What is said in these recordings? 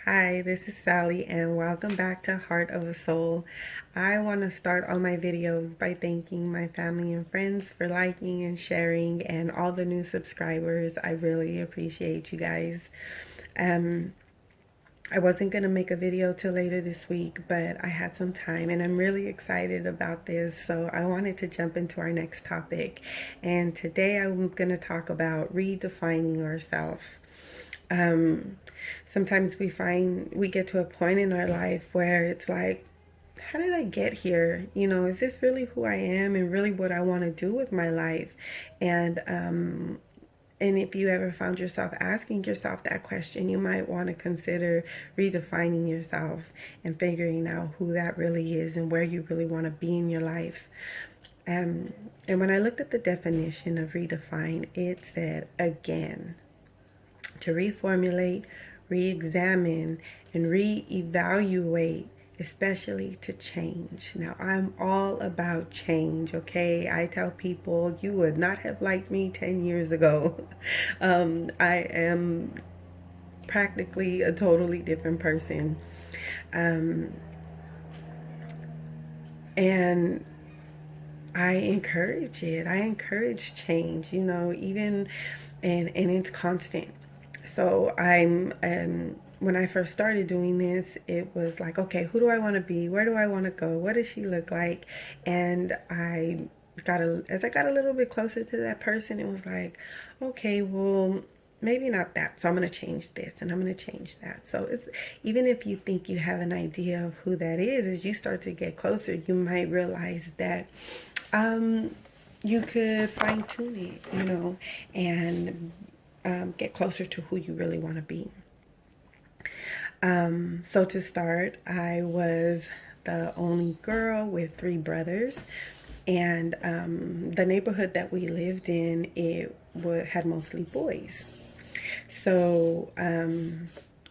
Hi, this is Sally and welcome back to Heart of a Soul. I want to start all my videos by thanking my family and friends for liking and sharing and all the new subscribers. I really appreciate you guys. I wasn't going to make a video till later this week, but I had some time and I'm really excited about this. So I wanted to jump into our next topic. And today I'm going to talk about redefining yourself. Sometimes we get to a point in our life where it's like, how did I get here? Is this really who I am and really what I want to do with my life? And if you ever found yourself asking yourself that question, you might want to consider redefining yourself and figuring out who that really is and where you really want to be in your life. And when I looked at the definition of redefine, it said, again, to reformulate, re-examine, and re-evaluate, especially to change. Now, I'm all about change, okay? I tell people, you would not have liked me 10 years ago. I am practically a totally different person. And I encourage it. I encourage change, even, and it's constant. So when I first started doing this, it was like, okay, who do I want to be? Where do I want to go? What does she look like? And as I got a little bit closer to that person, it was like, okay, well, maybe not that. So I'm going to change this and I'm going to change that. So it's, even if you think you have an idea of who that is, as you start to get closer, you might realize that, you could fine tune it, and get closer to who you really want to be. So to start, I was the only girl with 3 brothers, and the neighborhood that we lived in, had mostly boys. So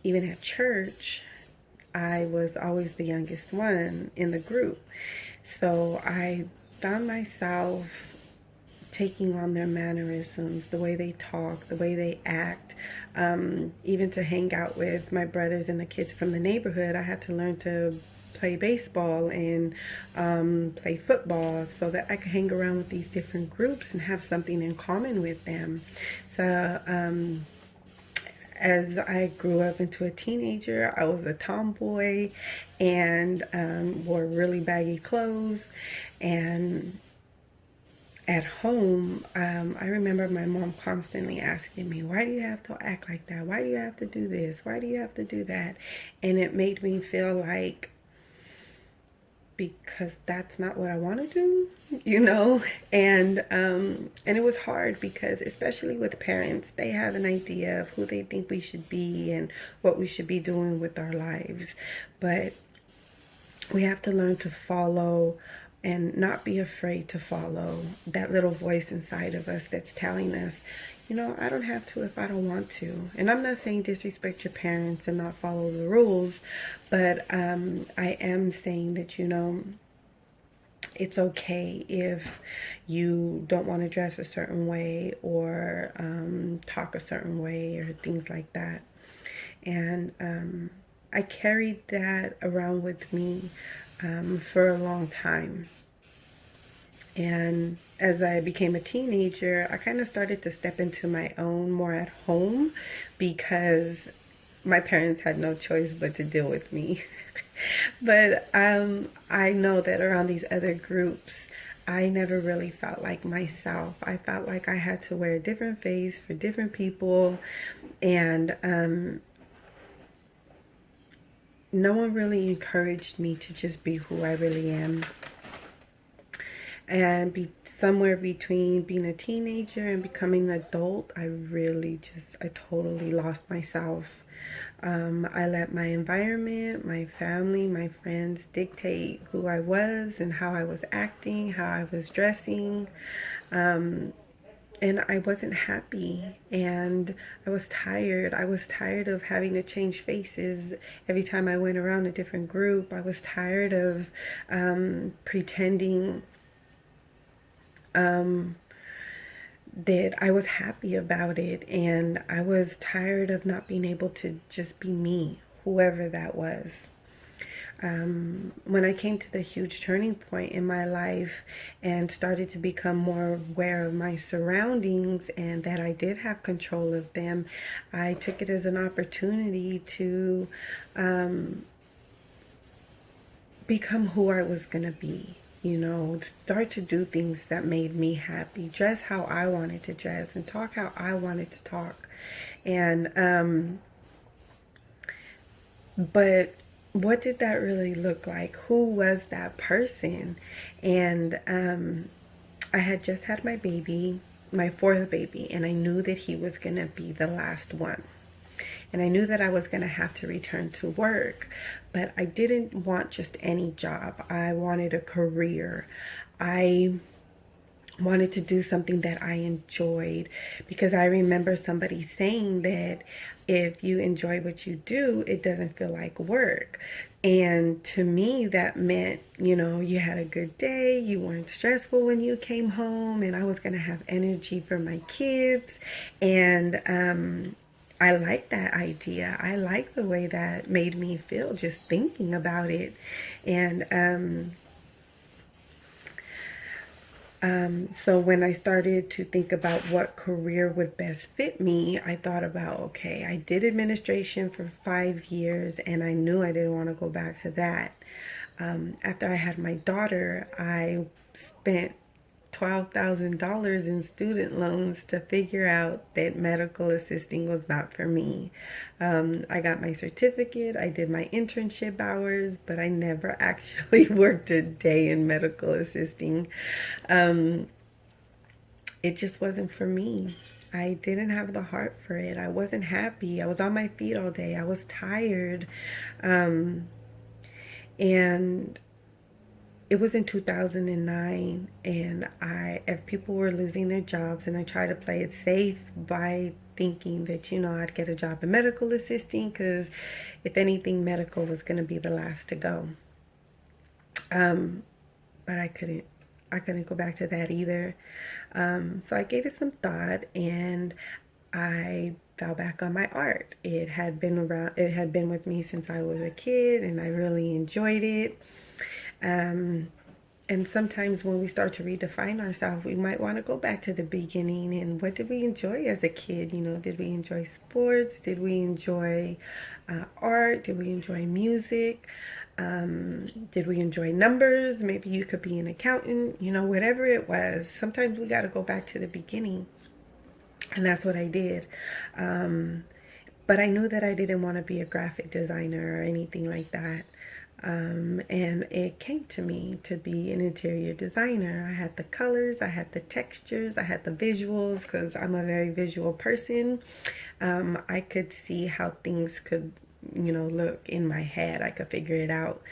even at church, I was always the youngest one in the group. So I found myself taking on their mannerisms, the way they talk, the way they act. Even to hang out with my brothers and the kids from the neighborhood, I had to learn to play baseball and play football so that I could hang around with these different groups and have something in common with them. So as I grew up into a teenager, I was a tomboy and wore really baggy clothes. And at home, I remember my mom constantly asking me, why do you have to act like that? Why do you have to do this? Why do you have to do that? And it made me feel like, because that's not what I want to do, and it was hard because, especially with parents, they have an idea of who they think we should be and what we should be doing with our lives. But we have to learn to follow and not be afraid to follow that little voice inside of us that's telling us, I don't have to if I don't want to. And I'm not saying disrespect your parents and not follow the rules, but I am saying that, it's okay if you don't want to dress a certain way or talk a certain way or things like that. And I carried that around with me for a long time. And as I became a teenager, I kind of started to step into my own more at home because my parents had no choice but to deal with me. But I know that around these other groups, I never really felt like myself. I felt like I had to wear a different face for different people. And no one really encouraged me to just be who I really am. And be somewhere between being a teenager and becoming an adult, I totally lost myself. I let my environment, my family, my friends dictate who I was and how I was acting, how I was dressing. And I wasn't happy, and I was tired. I was tired of having to change faces every time I went around a different group. I was tired of pretending that I was happy about it, and I was tired of not being able to just be me, whoever that was. When I came to the huge turning point in my life and started to become more aware of my surroundings and that I did have control of them, I took it as an opportunity to become who I was going to be. You know, start to do things that made me happy, dress how I wanted to dress, and talk how I wanted to talk. And, but what did that really look like? Who was that person? And I had just had my baby, my fourth baby, and I knew that he was going to be the last one. And I knew that I was going to have to return to work, but I didn't want just any job. I wanted a career. I wanted to do something that I enjoyed, because I remember somebody saying that if you enjoy what you do, it doesn't feel like work. And to me, that meant, you know, you had a good day, you weren't stressful when you came home, and I was going to have energy for my kids. And I like that idea. I like the way that made me feel just thinking about it. And so when I started to think about what career would best fit me, I thought about, okay, I did administration for 5 years and I knew I didn't want to go back to that. After I had my daughter, I spent $12,000 in student loans to figure out that medical assisting was not for me. I got my certificate, I did my internship hours, but I never actually worked a day in medical assisting. It just wasn't for me. I didn't have the heart for it. I wasn't happy. I was on my feet all day. I was tired. And it was in 2009, and if people were losing their jobs, and I tried to play it safe by thinking that, you know, I'd get a job in medical assisting, because if anything, medical was going to be the last to go. But I couldn't go back to that either. So I gave it some thought, and I fell back on my art. It had been with me since I was a kid, and I really enjoyed it. And sometimes when we start to redefine ourselves, we might want to go back to the beginning. And what did we enjoy as a kid? You know, did we enjoy sports? Did we enjoy art? Did we enjoy music? Did we enjoy numbers? Maybe you could be an accountant, you know, whatever it was. Sometimes we got to go back to the beginning. And that's what I did. But I knew that I didn't want to be a graphic designer or anything like that. And it came to me to be an interior designer. I had the colors, I had the textures, I had the visuals, because I'm a very visual person. I could see how things could, you know, look in my head. I could figure it out.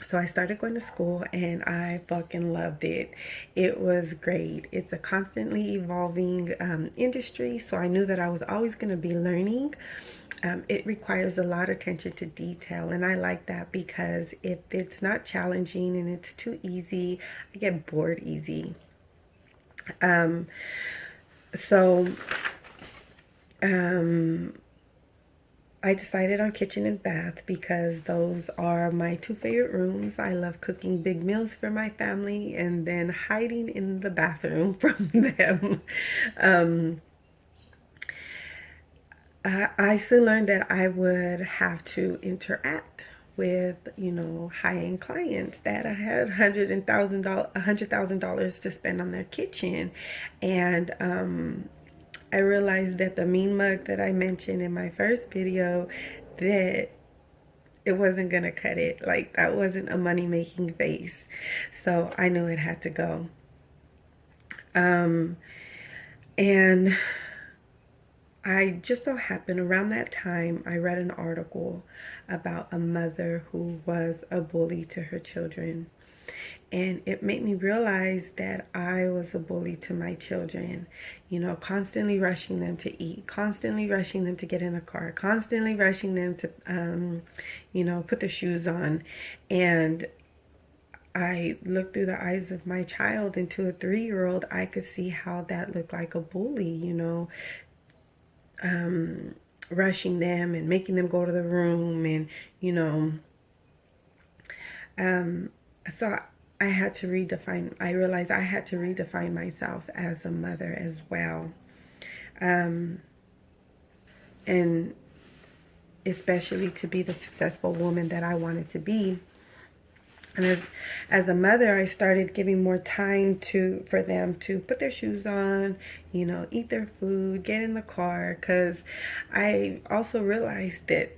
So I started going to school, and I fucking loved it. It was great. It's a constantly evolving industry, so I knew that I was always going to be learning. It requires a lot of attention to detail, and I like that, because if it's not challenging and it's too easy, I get bored easy. So I decided on kitchen and bath, because those are my two favorite rooms. I love cooking big meals for my family and then hiding in the bathroom from them. I soon learned that I would have to interact with, you know, high-end clients that I had $100,000 to spend on their kitchen. And I realized that the mean mug that I mentioned in my first video, that it wasn't gonna cut it. Like, that wasn't a money-making face. So I knew it had to go. And I just so happened around that time, I read an article about a mother who was a bully to her children. And it made me realize that I was a bully to my children, you know, constantly rushing them to eat, constantly rushing them to get in the car, constantly rushing them to, you know, put their shoes on. And I looked through the eyes of my child, and to a 3-year-old, I could see how that looked like a bully, you know. rushing them and making them go to the room, and so I had to redefine. I realized I had to redefine myself as a mother as well, and especially to be the successful woman that I wanted to be. And as a mother, I started giving more time for them to put their shoes on, eat their food, get in the car, because I also realized that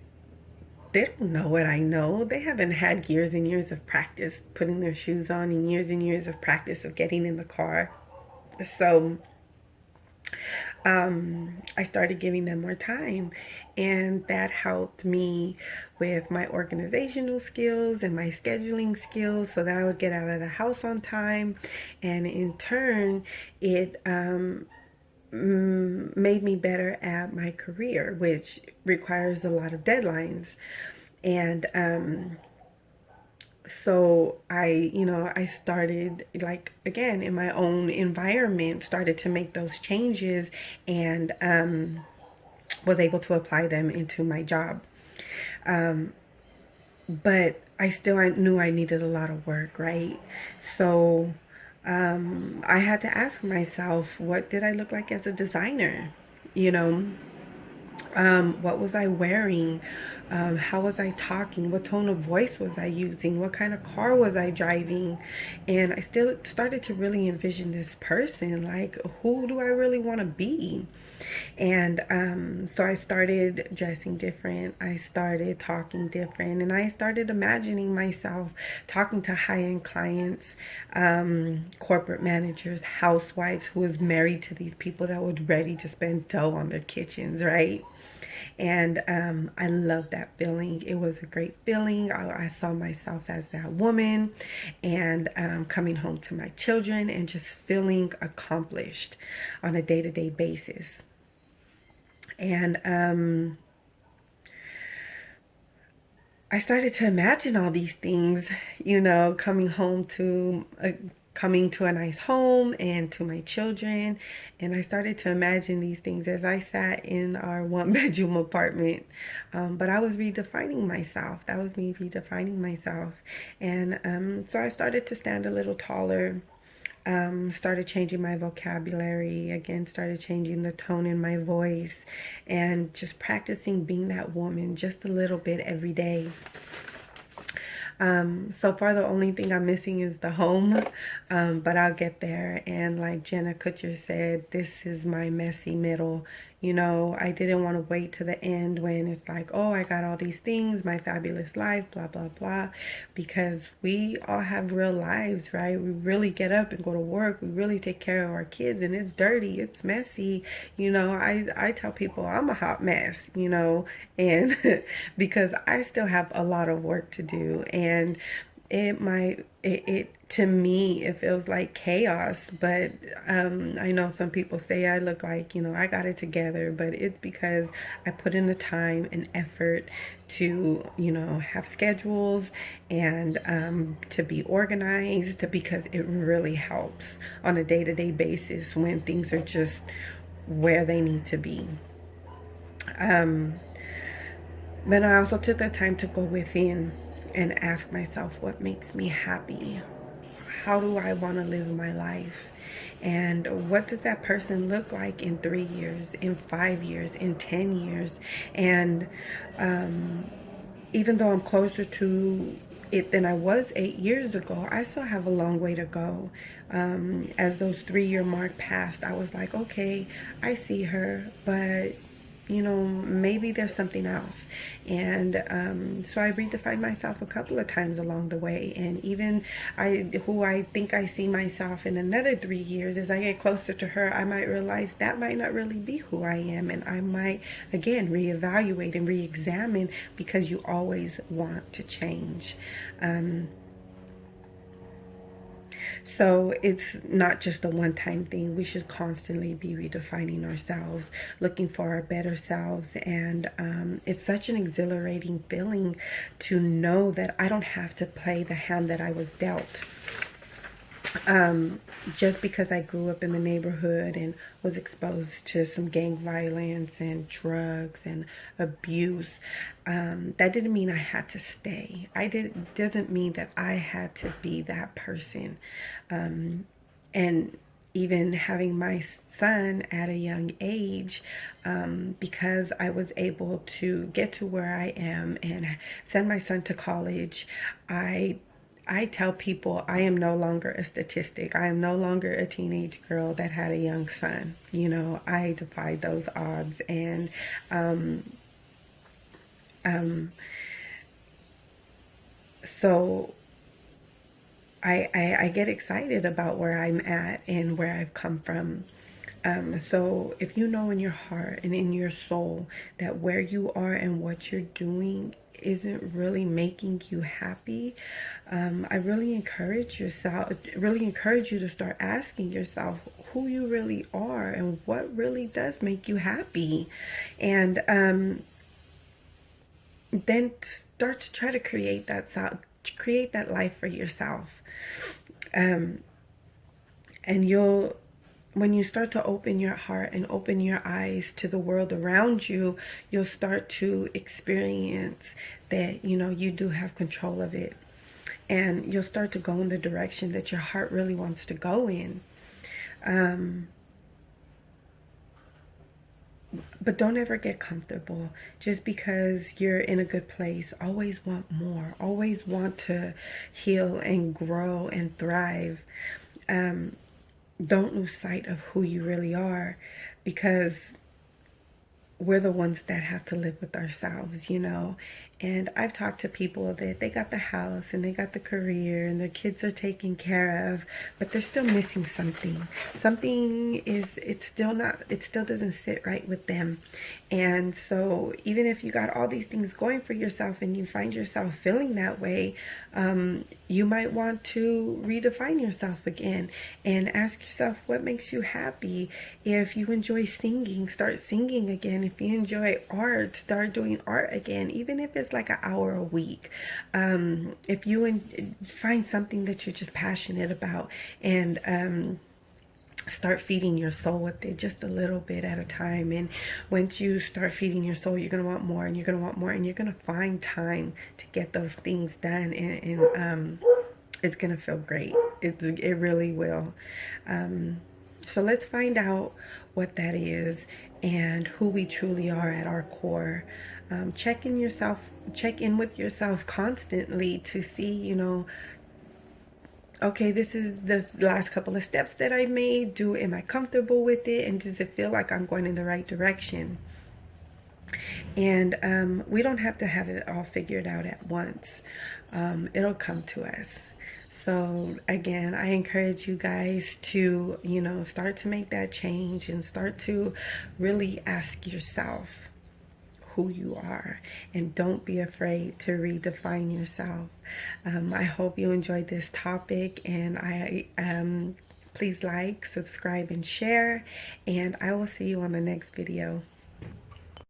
they don't know what I know. They haven't had years and years of practice putting their shoes on, and years of practice of getting in the car. So I started giving them more time, and that helped me with my organizational skills and my scheduling skills, so that I would get out of the house on time. And in turn, it made me better at my career, which requires a lot of deadlines. And so I started, like, again, in my own environment, started to make those changes, and was able to apply them into my job. But I knew I needed a lot of work, right? So I had to ask myself, what did I look like as a designer? What was I wearing? How was I talking? What tone of voice was I using? What kind of car was I driving? And I still started to really envision this person, like, who do I really want to be? And so I started dressing different. I started talking different, and I started imagining myself talking to high-end clients, corporate managers, housewives who was married to these people that were ready to spend dough on their kitchens, right? And I loved that feeling. It was a great feeling. I saw myself as that woman, and coming home to my children and just feeling accomplished on a day-to-day basis. And I started to imagine all these things, coming to a nice home and to my children. And I started to imagine these things as I sat in our one-bedroom apartment. But I was redefining myself. That was me redefining myself. And so I started to stand a little taller. Started changing my vocabulary again, started changing the tone in my voice, and just practicing being that woman just a little bit every day. So far, the only thing I'm missing is the home, but I'll get there. And like Jenna Kutcher said, this is my messy middle. I didn't want to wait to the end when it's like, oh, I got all these things, my fabulous life, blah, blah, blah, because we all have real lives, right? We really get up and go to work. We really take care of our kids, and it's dirty. It's messy. I tell people I'm a hot mess, and because I still have a lot of work to do, and it to me, it feels like chaos. But I know some people say I look like, I got it together, but it's because I put in the time and effort to, have schedules and to be organized, because it really helps on a day-to-day basis when things are just where they need to be. But I also took the time to go within and ask myself, what makes me happy? How do I want to live my life? And what does that person look like in 3 years, in 5 years, in 10 years? And even though I'm closer to it than I was 8 years ago, I still have a long way to go. As those 3-year mark passed, I was like, okay, I see her, but maybe there's something else. And so I redefined myself a couple of times along the way. And even who I think I see myself in another 3 years, as I get closer to her, I might realize that might not really be who I am. And I might, again, reevaluate and re-examine, because you always want to change. So it's not just a one-time thing. We should constantly be redefining ourselves, looking for our better selves. And it's such an exhilarating feeling to know that I don't have to play the hand that I was dealt. just because I grew up in the neighborhood and was exposed to some gang violence and drugs and abuse, that didn't mean I had to stay. Doesn't mean that I had to be that person. And even having my son at a young age, because I was able to get to where I am and send my son to college, I tell people I am no longer a statistic. I am no longer a teenage girl that had a young son. You know, I defied those odds. And so I get excited about where I'm at and where I've come from. So if you know in your heart and in your soul that where you are and what you're doing isn't really making you happy, I really encourage you to start asking yourself who you really are and what really does make you happy. And then start to try to create that life for yourself. And when you start to open your heart and open your eyes to the world around you, you'll start to experience that, you know, you do have control of it. And you'll start to go in the direction that your heart really wants to go in. But don't ever get comfortable just because you're in a good place. Always want more. Always want to heal and grow and thrive. Don't lose sight of who you really are, because we're the ones that have to live with ourselves, you know. And I've talked to people that they got the house and they got the career and their kids are taken care of, but they're still missing something. It still doesn't sit right with them. And so even if you got all these things going for yourself and you find yourself feeling that way, you might want to redefine yourself again and ask yourself what makes you happy. If you enjoy singing, start singing again. If you enjoy art, start doing art again, even if it's like an hour a week. If you find something that you're just passionate about, and start feeding your soul with it just a little bit at a time. And once you start feeding your soul, you're going to want more, and you're going to want more, and you're going to find time to get those things done. And it's going to feel great. It really will. So let's find out what that is and who we truly are at our core. Check in with yourself constantly to see, you know, okay, this is the last couple of steps that I made. Am I comfortable with it? And does it feel like I'm going in the right direction? And we don't have to have it all figured out at once. It'll come to us. So again, I encourage you guys to, you know, start to make that change and start to really ask yourself who you are, and don't be afraid to redefine yourself. I hope you enjoyed this topic, and please like, subscribe, and share, and I will see you on the next video.